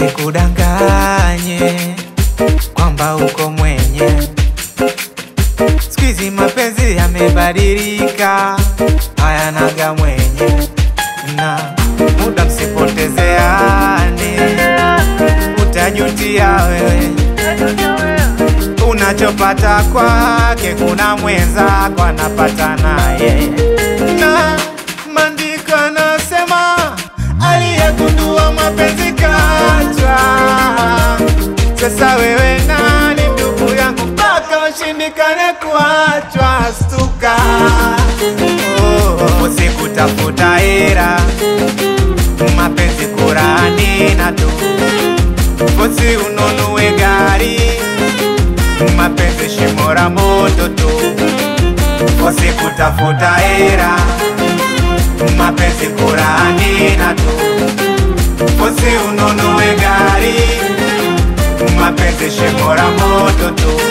Wasikudanganye kwamba uko mwenye. Siku hizi mapenzi yamebadilika, hayanaga mwenye. Na muda msipotezeane, utajutia wewe. Unachopata kwake kuna mwenzako anapata naye. Na maandiko yanasema aliyegundua mapenzi kaachwa. Sasa wewe nani ndugu yangu mpaka ushindikane kuachwa? Stuka, usikutafuta hera, mapenzi Kurani na tu. Usi ununue gari, mapenzi shimo la moto tu. Usikutafuta hera, mapenzi Kurani na tu. Usi ununue gari, mapenzi shimo la moto tu.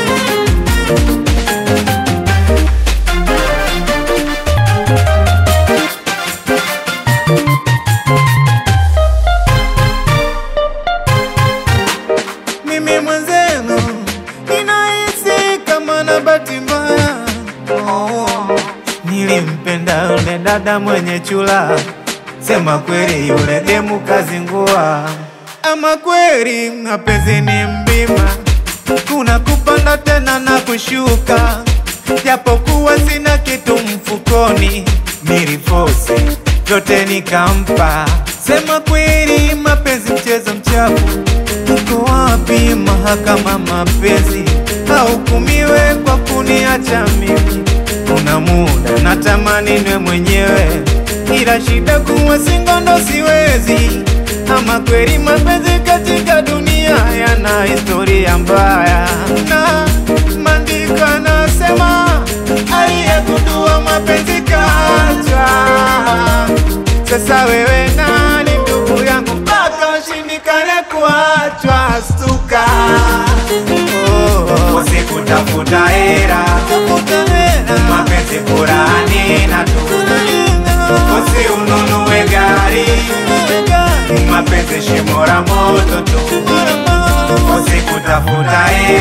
Mimi mwenzenu ninahisi kama na bahati mbaya. Nilimpenda yule dada mwenye chula, sema kweli yule demu kazingua. Ama kweli mapenzi ni mlima, kuna kupanda tena na kushuka. Japokuwa sina kitu mfukoni, nilifosi yote nikampa. Sema kweli mapenzi mchezo mchafu. Uko wapi mahakama mapenzi? Hahukumiwe kwa kuniacha mimi. Kuna muda natamani niwe mwenyewe, ila shida kuwa single ndo siwezi. Ama kweli mapenzi katika dunia yana historia mbaya. Na maandiko yanasema aliyegundua mapenzi kaachwa. Sasa wewe nani ndugu yangu mpaka ushindikane kuachwa? Stuka, usikutafuta hera, mapenzi Kurani na tu. Usi ununue gari, mapenzi shimo la moto tu. Usikutafuta hera,